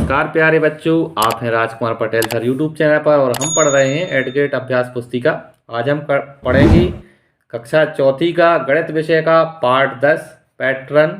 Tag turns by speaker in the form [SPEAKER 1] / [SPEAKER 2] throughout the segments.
[SPEAKER 1] नमस्कार प्यारे बच्चों, आप हैं Rajkumar Patel sir YouTube channel पर और हम पढ़ रहे हैं एडगेट अभ्यास पुस्तिका। आज हम पढ़ेंगे कक्षा चौथी का गणित विषय का पार्ट 10 पैटर्न।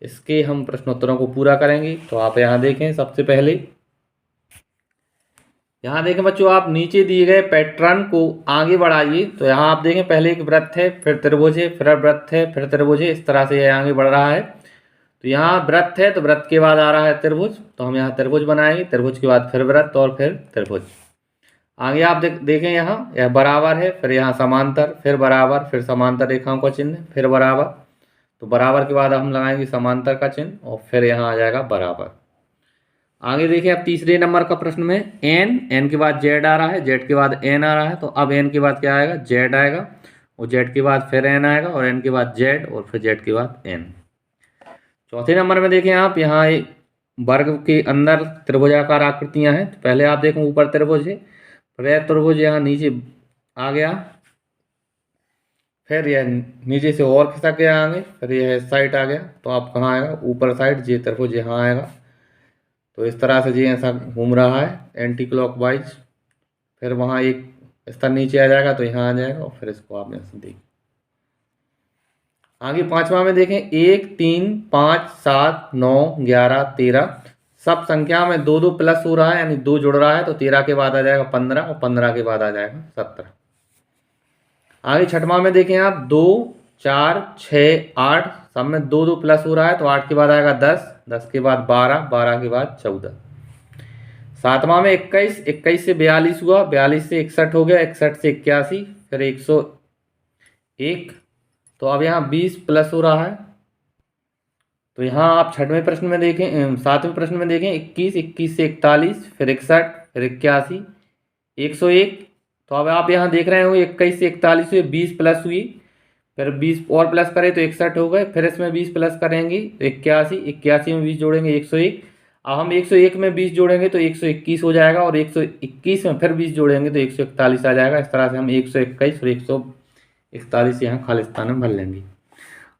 [SPEAKER 1] इसके हम प्रश्नोत्तरों को पूरा करेंगे। तो आप यहाँ देखें, सबसे पहले यहाँ देखें बच्चों, आप नीचे दिए गए पैटर्न को आगे बढ़ाइए। तो यहाँ आप देखें, पहले एक वृत्त है, फिर त्रिभुज है, फिर वृत्त है, फिर त्रिभुज है, इस तरह से यह आगे बढ़ रहा है। तो यहाँ वृत्त है तो वृत्त के बाद आ रहा है त्रिभुज, तो हम यहाँ त्रिभुज बनाएंगे। त्रिभुज के बाद फिर वृत्त और फिर त्रिभुज। आगे आप देखें, यहाँ यह बराबर है, फिर यहाँ समांतर, फिर बराबर, फिर समांतर रेखाओं का चिन्ह, फिर बराबर। तो बराबर के बाद हम लगाएंगे समांतर का चिन्ह और फिर यहाँ आ जाएगा बराबर। आगे देखिए, अब तीसरे नंबर का प्रश्न में एन के बाद जेड आ रहा है, जेड के बाद एन आ रहा है। तो अब एन के बाद क्या आएगा? जेड आएगा, और जेड के बाद फिर एन आएगा, और एन के बाद जेड, और फिर जेड के बाद एन। चौथे नंबर में देखें आप, यहाँ एक वर्ग के अंदर त्रिभुजाकार आकृतियां हैं। तो पहले आप देखें, ऊपर त्रिभुज है, फिर त्रिभुज यहाँ नीचे आ गया, फिर यह नीचे से और खिसक गया आगे, फिर यह साइड आ गया। तो आप कहाँ आएगा? ऊपर साइड, ये त्रिभुज यहाँ आएगा। तो इस तरह से ये ऐसा घूम रहा है एंटी क्लॉकवाइज। फिर वहाँ एक स्तर नीचे आ जाएगा, तो यहाँ आ जाएगा, और फिर इसको आप ऐसे देखिए। आगे पांचवा में देखें, 1 3 5 7 9 11 13 सब संख्या में 2 प्लस हो रहा है, यानी 2 जुड़ रहा है। तो 13 के बाद आ जाएगा 15, और 15 के बाद आ जाएगा 17। आगे छठवां में देखें आप, 2 4 6 8 सब में 2 प्लस हो रहा है। तो 8 के बाद आएगा 10, 10 के बाद 12, 12 के बाद 14। सातवां में 21, 21 से 42 हुआ, 42 से 61 हो गया, 61 से 81, फिर 101। तो अब यहाँ 20 प्लस हो रहा है। तो यहाँ आप छठवें प्रश्न में देखें, सातवें प्रश्न में देखें, 21, 21 से 41, फिर 61, फिर 81, 101। तो अब आप यहाँ देख रहे हो, 21 से 41 हुए, 20 प्लस हुई, फिर 20 और प्लस करें तो 61 हो गए, फिर इसमें 20 प्लस करेंगे तो 81, 81 में 20 जोड़ेंगे 101। अब हम 101 में 20 जोड़ेंगे तो 121 हो जाएगा, और 121 में फिर 20 जोड़ेंगे तो 141 आ जाएगा। इस तरह से हम 121 और 141 यहाँ खाली स्थान में भर लेंगे।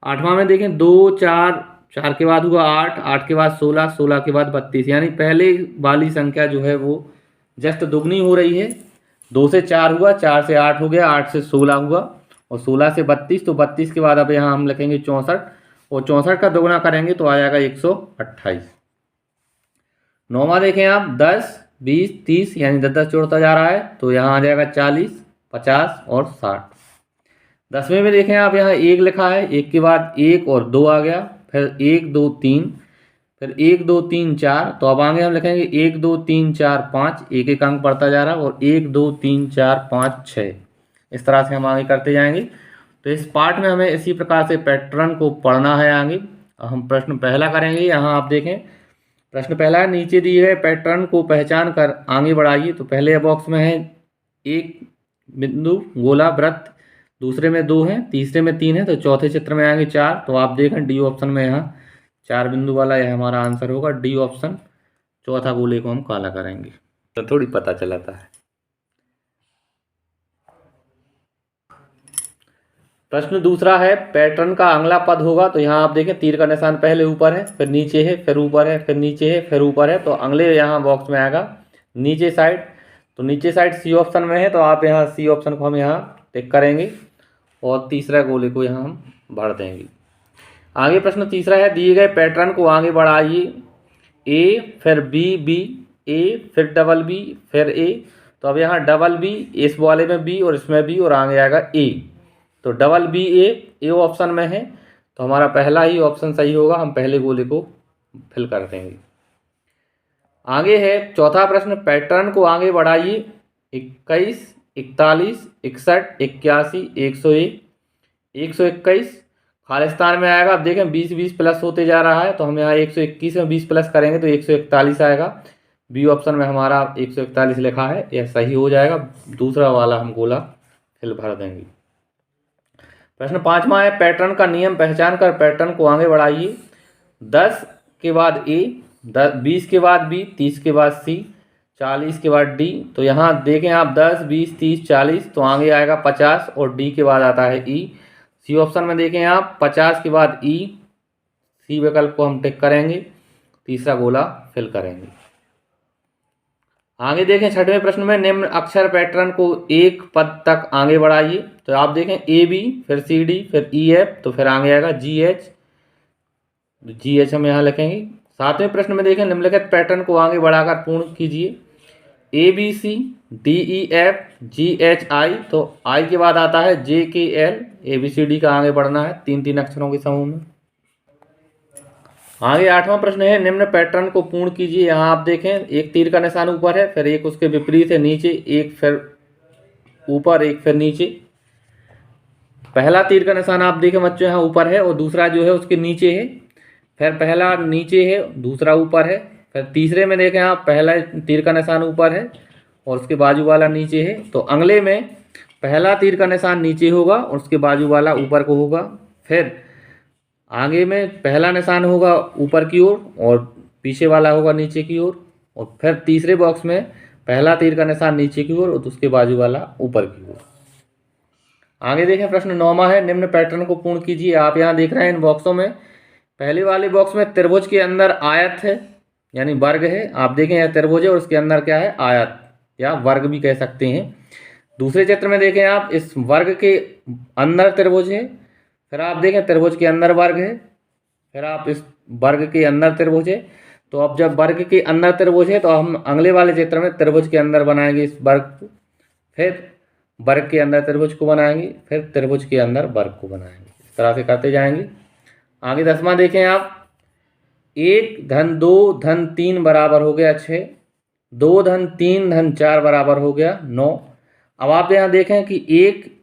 [SPEAKER 1] आठवां में देखें, 2 4 4 के बाद हुआ 8, 8 के बाद 16, 16 के बाद 32, यानी पहले वाली संख्या जो है वो जस्ट दुगनी हो रही है। 2 से 4 हुआ, 4 से 8 हो गया, 8 से 16 हुआ, और 16 से 32। तो 32 के बाद अब यहाँ हम लिखेंगे 64, और 64 का दोगुना करेंगे तो आ जाएगा 128। नौवां देखें आप, 10 20 30, यानी 10 10 जोड़ता जा रहा है। तो यहाँ आ जाएगा 40 50 और 60। 10वें में देखें आप, यहाँ 1 लिखा है, 1 के बाद 1 और 2 आ गया, फिर 1 2 3, फिर 1 2 3 4। तो अब आगे हम लिखेंगे 1 2 3 4 5, एक एक अंक बढ़ता जा रहा है, और 1 2 3 4 5 6। इस तरह से हम आगे करते जाएंगे। तो इस पार्ट में हमें इसी प्रकार से पैटर्न को पढ़ना है। आगे हम प्रश्न पहला करेंगे। यहाँ आप देखें, प्रश्न पहला है, नीचे दिए गए पैटर्न को पहचान कर आगे बढ़ाइए। तो पहले बॉक्स में है एक बिंदु गोला वृत्त, दूसरे में 2 है, तीसरे में 3 है, तो चौथे चित्र में आएंगे 4। तो आप देखें डी ऑप्शन में यहाँ 4 बिंदु वाला यह हमारा आंसर होगा, डी ऑप्शन। चौथा गोले को हम काला करेंगे तो थोड़ी पता चलाता है। प्रश्न दूसरा है, पैटर्न का अगला पद होगा। तो यहाँ आप देखें, तीर का निशान पहले ऊपर है, फिर नीचे है, फिर ऊपर है, फिर नीचे है, फिर ऊपर है। तो अगले यहाँ बॉक्स में आएगा नीचे साइड। तो नीचे साइड सी ऑप्शन में है, तो आप यहाँ सी ऑप्शन को हम यहाँ टिक करेंगे, और तीसरा गोले को यहाँ हम भर देंगे। आगे प्रश्न तीसरा है, दिए गए पैटर्न को आगे बढ़ाइए। ए फिर बी, बी ए फिर डबल बी फिर ए। तो अब यहाँ डबल बी, इस वाले में बी और इसमें बी, और आगे आएगा ए। तो डबल बी ए ऑप्शन में है, तो हमारा पहला ही ऑप्शन सही होगा। हम पहले गोले को फिल कर देंगे। आगे है चौथा प्रश्न, पैटर्न को आगे बढ़ाइए। 21 41 61 81 101 121 खाली स्थान में आएगा। अब देखें 20 20 प्लस होते जा रहा है, तो हम यहाँ 121 में 20 प्लस करेंगे तो 141 आएगा। बी ऑप्शन में हमारा 141 लिखा है, यह सही हो जाएगा। दूसरा वाला हम गोला फिल भर देंगे। प्रश्न पांचवा है, पैटर्न का नियम पहचान कर पैटर्न को आगे बढ़ाइए। 10 के बाद ए, 20 के बाद बी, 30 के बाद सी, 40 के बाद डी। तो यहाँ देखें आप 10 20 30 40, तो आगे आएगा 50, और डी के बाद आता है ई। सी ऑप्शन में देखें आप 50 के बाद ई, सी विकल्प को हम टिक करेंगे। तीसरा गोला फिल करेंगे। आगे देखें 6वें प्रश्न में निम्न अक्षर पैटर्न को एक पद तक आगे बढ़ाइए। तो आप देखें AB, फिर CD, फिर EF, तो फिर आगे आएगा GH। GH हम यहाँ लिखेंगे। 7वें प्रश्न में देखें निम्नलिखित पैटर्न को आगे बढ़ाकर पूर्ण कीजिए। ABC, DEF, GHI, तो I के बाद आता है JKL। ABCD का आगे बढ़ना है 3-3 अक्षरों के समूह में। आगे 8वां प्रश्न है निम्न पैटर्न को पूर्ण कीजिए। यहाँ आप देखें एक तीर का निशान ऊपर है, फिर एक उसके विपरीत है नीचे, एक फिर ऊपर, एक फिर नीचे। पहला तीर का निशान आप देखें बच्चों यहाँ ऊपर है और दूसरा जो है उसके नीचे है। फिर पहला नीचे है, दूसरा ऊपर है। फिर तीसरे में देखें आप पहला तीर का निशान ऊपर है और उसके बाजू वाला नीचे है। तो अगले में पहला तीर का निशान नीचे होगा और उसके बाजू वाला ऊपर को होगा। फिर आगे में पहला निशान होगा ऊपर की ओर और पीछे वाला होगा नीचे की ओर। और फिर तीसरे बॉक्स में पहला तीर का निशान नीचे की ओर और उसके बाजू वाला ऊपर की ओर। आगे देखें प्रश्न 9वां है निम्न पैटर्न को पूर्ण कीजिए। आप यहाँ देख रहे हैं इन बॉक्सों में, पहले वाले बॉक्स में त्रिभुज के अंदर आयत है यानी वर्ग है। आप देखें यह त्रिभुज है और उसके अंदर क्या है, आयत या वर्ग भी कह सकते हैं। दूसरे चित्र में देखें आप इस वर्ग के अंदर त्रिभुज है, फिर आप देखें त्रिभुज के अंदर वर्ग है, फिर आप इस वर्ग के अंदर त्रिभुज है। तो अब जब वर्ग के अंदर त्रिभुज है तो हम अगले वाले चित्र में त्रिभुज के अंदर बनाएंगे इस वर्ग को, फिर वर्ग के अंदर त्रिभुज को बनाएंगे, फिर त्रिभुज के अंदर वर्ग को बनाएंगे। इस तरह से करते जाएंगे। आगे 10वां देखें आप, 1 धन 2 धन 3 बराबर हो गया 6, 2 धन 3 धन 4 बराबर हो गया 9। अब आप यहाँ देखें कि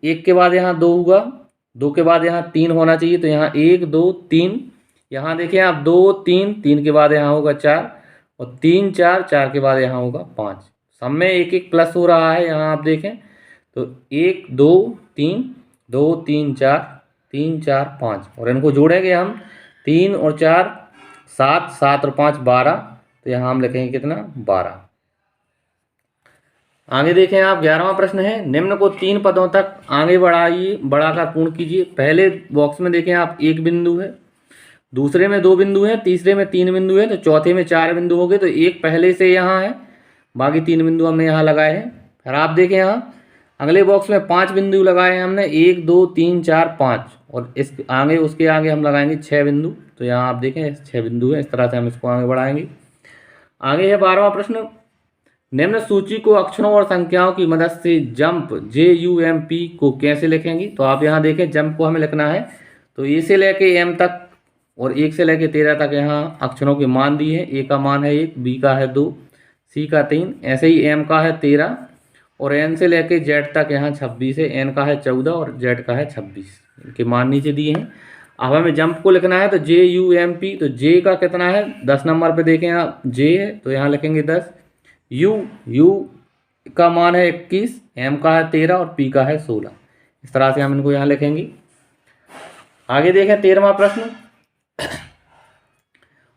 [SPEAKER 1] 1 के बाद यहाँ 2 हुआ, 2 के बाद यहाँ 3 होना चाहिए, तो यहाँ 1 2 3। यहाँ देखें आप 2 3, 3 के बाद यहाँ होगा 4 और 3 4, 4 के बाद यहाँ होगा 5। सब में 1 1 प्लस हो रहा है। यहाँ आप देखें तो 1 2 3, 2 3 4, 3 4 5 और इनको जोड़ेंगे हम 3 और 4 7, 7 और 5 12, तो यहाँ हम लिखेंगे कितना 12। आगे देखें आप 11वां प्रश्न है निम्न को 3 पदों तक आगे बढ़ाइए, बढ़ाकर पूर्ण कीजिए। पहले बॉक्स में देखें आप 1 बिंदु है, दूसरे में 2 बिंदु है, तीसरे में 3 बिंदु है, तो चौथे में 4 बिंदु हो गए। तो एक पहले से यहाँ है, बाकी 3 बिंदु हमने यहाँ लगाए हैं। फिर आप देखें यहाँ अगले बॉक्स में 5 बिंदु लगाए हैं हमने, 1 2 3 4 5 और इस आगे उसके आगे हम लगाएंगे 6 बिंदु। तो यहाँ आप देखें 6 बिंदु है। इस तरह से हम इसको आगे बढ़ाएंगे। आगे है 12वां प्रश्न, निम्न सूची को अक्षरों और संख्याओं की मदद से जंप JUMP को कैसे लिखेंगे। तो आप यहाँ देखें जंप को हमें लिखना है, तो A से लेके M तक और 1 से लेके 13 तक यहाँ अक्षरों के मान दिए हैं। A का मान है 1, B का है 2, C का 3, ऐसे ही M का है 13 और N से लेके Z तक यहाँ 26 है, N का है 14 और Z का है 26। इनके मान नीचे दिए हैं। अब हमें जंप को लिखना है, तो JUMP, तो J का कितना है 10 नंबर पे देखें आप J है, तो यहाँ लिखेंगे 10। U का मान है 21, M का है 13 और P का है 16। इस तरह से हम इनको यहाँ लिखेंगे। आगे देखें 13वां प्रश्न,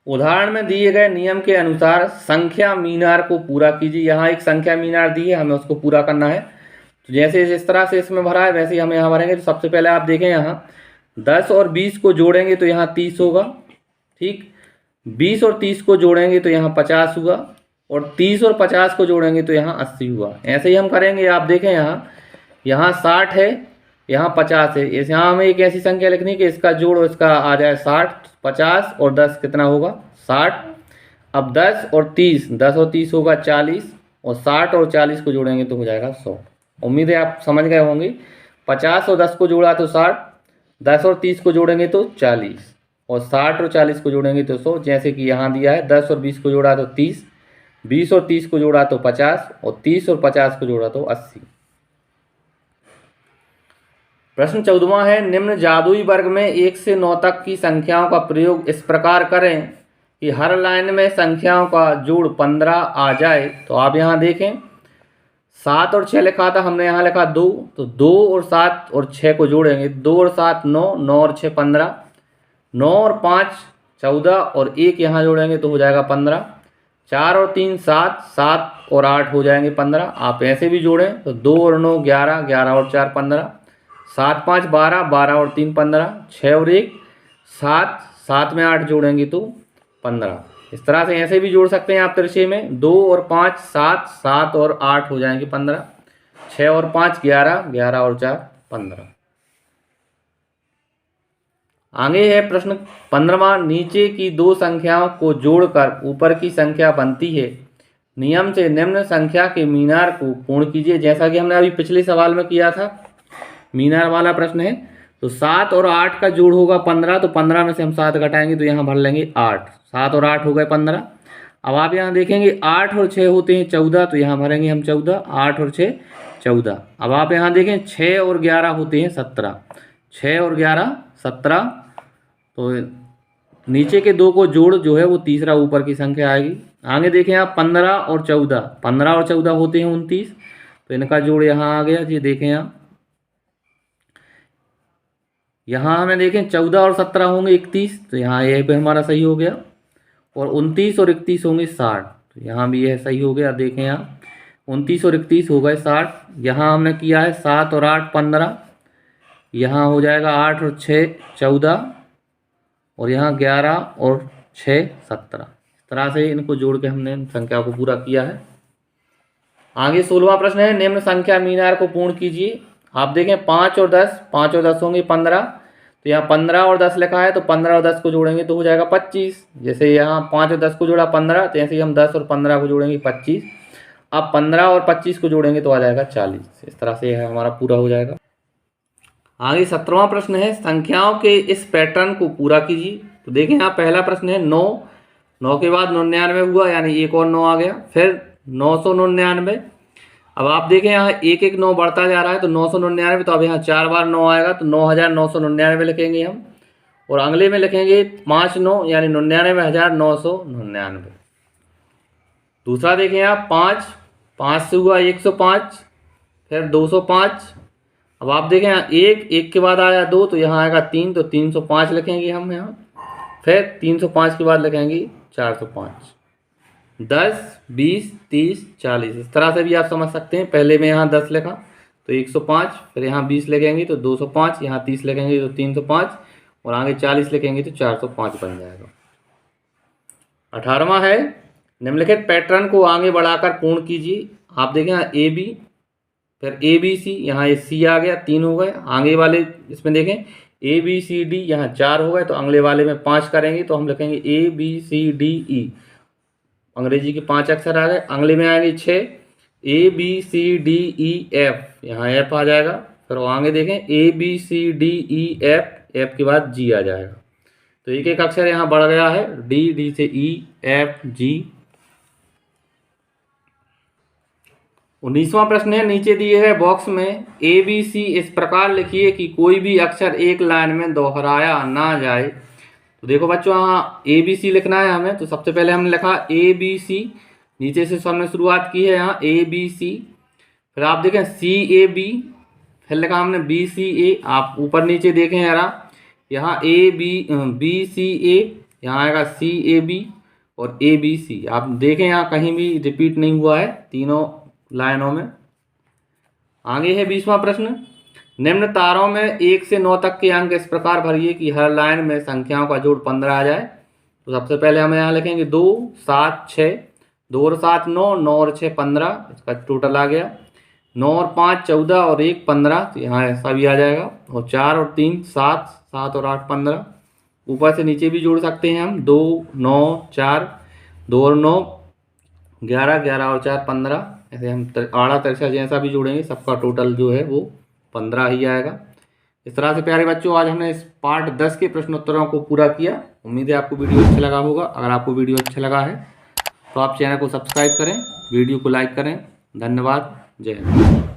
[SPEAKER 1] उदाहरण में दिए गए नियम के अनुसार संख्या मीनार को पूरा कीजिए। यहाँ एक संख्या मीनार दी है, हमें उसको पूरा करना है। तो जैसे जिस तरह से इसमें भरा है वैसे ही हम यहाँ भरेंगे। तो सबसे पहले आप देखें यहाँ 10 और 20 को जोड़ेंगे तो यहाँ 30 होगा, ठीक। 20 और 30 को जोड़ेंगे तो यहाँ 50 हुआ और 30 और 50 को जोड़ेंगे तो यहाँ 80 हुआ। ऐसे ही हम करेंगे। आप देखें यहाँ 60 है, यहाँ 50 है। इस यहाँ हमें एक ऐसी संख्या लिखनी है कि इसका जोड़ इसका आ जाए 60, 50 और 10 कितना होगा 60। अब 10 और 30 होगा 40 और 60 और 40 को जोड़ेंगे तो हो जाएगा 100। उम्मीद है आप समझ गए होंगे। 50 और 10 को जोड़ा तो 60, 10 और 30 को जोड़ेंगे तो 40 और 60 और 40 को जोड़ेंगे तो 100। जैसे कि यहाँ दिया है 10 और 20 को जोड़ा तो 30, 20 और 30 को जोड़ा तो 50 और 30 और 50 को जोड़ा तो 80। प्रश्न 14वां है निम्न जादुई वर्ग में 1 से 9 तक की संख्याओं का प्रयोग इस प्रकार करें कि हर लाइन में संख्याओं का जोड़ 15 आ जाए। तो आप यहाँ देखें 7 और 6 लिखा था, हमने यहाँ लिखा 2, तो 2 और 7 और 6 को जोड़ेंगे, 2 और 7 9, 9 और 6 15, 9 और 5 14 और 1 यहाँ जोड़ेंगे तो हो जाएगा 15, 4 और 3 7, 7 और 8 हो जाएंगे 15। आप ऐसे भी जोड़ें तो 2 और 9 11, 11 और 4 15, 7 5 12, 12 और 3 15, 6 और 1 7, 7 में 8 जोड़ेंगे तो 15। इस तरह से ऐसे भी जोड़ सकते हैं आप तिरछे में। 2 और 5 7, 7 और 8 हो जाएंगे 15, 6 और 5 11, 11 और 4 15। आगे है प्रश्न 15वां। नीचे की दो संख्याओं को जोड़कर ऊपर की संख्या बनती है, नियम से निम्न संख्या के मीनार को पूर्ण कीजिए। जैसा कि हमने अभी पिछले सवाल में किया था, मीनार वाला प्रश्न है। तो 7 और 8 का जोड़ होगा 15, तो 15 में से हम 7 घटाएंगे तो यहाँ भर लेंगे 8। 7 और 8 हो गए 15। अब आप यहाँ देखेंगे 8 और 6 होते हैं 14, तो यहाँ भरेंगे हम 14। 8 और 6 14। अब आप यहाँ देखें 6 और 11 होते हैं 17। 6 और 11 17। तो नीचे के दो को जोड़ जो है वो तीसरा ऊपर की संख्या आएगी। आगे देखें आप 15 और 14। 15 और 14 होते हैं 29, तो इनका जोड़ यहाँ आ गया जी। देखें आप यहाँ हमें देखें 14 और 17 होंगे 31, तो यहाँ यह भी हमारा सही हो गया। और 29 और 31 होंगे 60, तो यहाँ भी यह सही हो गया। देखें यहाँ 29 और 31 हो गए 60। यहाँ हमने किया है 7 और 8 15, यहाँ हो जाएगा 8 और 6 14, और यहाँ 11 और 6 17। इस तरह से इनको जोड़ के हमने संख्या को पूरा किया है। आगे 16वां प्रश्न है, निम्न संख्या मीनार को पूर्ण कीजिए। आप देखें 5 और 10, 5 और 10 होंगे 15, तो यहाँ 15 और 10 लिखा है, तो 15 और 10 को जोड़ेंगे तो हो जाएगा 25। जैसे यहाँ 5 और 10 को जोड़ा 15, तो ऐसे ही हम 10 और 15 को जोड़ेंगे 25। अब 15 और 25 को जोड़ेंगे तो आ जाएगा 40। इस तरह से यह हमारा पूरा हो जाएगा। आगे 17वां प्रश्न है, संख्याओं के इस पैटर्न को पूरा कीजिए। तो देखें यहाँ पहला प्रश्न है 9, 9 के बाद 99 हुआ, यानी एक और 9 आ गया। फिर 999। अब आप देखें यहाँ एक एक 9 बढ़ता जा रहा है, तो 999, तो अब यहाँ 4 बार 9 आएगा, तो 9999 लिखेंगे हम। और अगले में लिखेंगे 5 9, यानी 99,999। दूसरा देखें आप 5, 5 से हुआ 105, फिर 205। अब आप देखें यहाँ एक के बाद आया 2, तो यहाँ आएगा 3, तो 305 लिखेंगे हम यहाँ। फिर 305 के बाद लिखेंगे 405। 10 20 30 40। इस तरह से भी आप समझ सकते हैं। पहले में यहाँ 10 लिखा तो 105, फिर यहाँ 20 लिखेंगे तो 205, यहाँ 30 लिखेंगे तो 305, और आगे 40 लिखेंगे तो 405 बन जाएगा। 18वां है, निम्नलिखित पैटर्न को आगे बढ़ाकर पूर्ण कीजिए। आप देखें यहाँ AB, फिर ABC, यहाँ ये C आ गया, 3 हो गए। आगे वाले इसमें देखें ABCD, यहाँ 4 हो गए, तो अगले वाले में 5 करेंगे तो हम लिखेंगे ABCDE। अंग्रेजी के 5 अक्षर आ गए। अगले में आएंगे 6 ABCDEF, यहाँ F आ जाएगा। फिर आगे देखें ABCDEF, F के बाद G आ जाएगा। तो एक एक अक्षर यहाँ बढ़ गया है, D से E F G। 19वां प्रश्न है, नीचे दिए गए बॉक्स में ABC इस प्रकार लिखिए कि कोई भी अक्षर एक लाइन में दोहराया ना जाए। तो देखो बच्चों यहाँ ABC लिखना है हमें, तो सबसे पहले हमने लिखा ABC, नीचे से हमने शुरुआत की है यहाँ ABC। फिर आप देखें CAB, फिर लिखा हमने BCA। आप ऊपर नीचे देखें जरा, यहाँ BCA, यहाँ आएगा CAB और ABC। आप देखें यहाँ कहीं भी रिपीट नहीं हुआ है तीनों लाइनों में। आगे है 20वां प्रश्न, निम्न तारों में 1 से 9 तक के अंक इस प्रकार भरिए कि हर लाइन में संख्याओं का जोड़ 15 आ जाए। तो सबसे पहले हम यहाँ लिखेंगे 2 7 6, 2 और 7 9, 9 और 6 15, इसका टोटल आ गया। 9 और 5 14 और 1 15, तो यहाँ ऐसा भी आ जाएगा। और 4 और 3 7, 7 और 8 15। ऊपर से नीचे भी जोड़ सकते हैं हम, 2 9 4, 2 और 9 11, 11 और 4 15। ऐसे हम आड़ा तिरछा जैसा भी जोड़ेंगे सबका टोटल जो है वो 15 ही आएगा। इस तरह से प्यारे बच्चों आज हमने इस पार्ट 10 के प्रश्नोत्तरों को पूरा किया। उम्मीद है आपको वीडियो अच्छा लगा होगा। अगर आपको वीडियो अच्छा लगा है तो आप चैनल को सब्सक्राइब करें, वीडियो को लाइक करें। धन्यवाद। जय हिंद।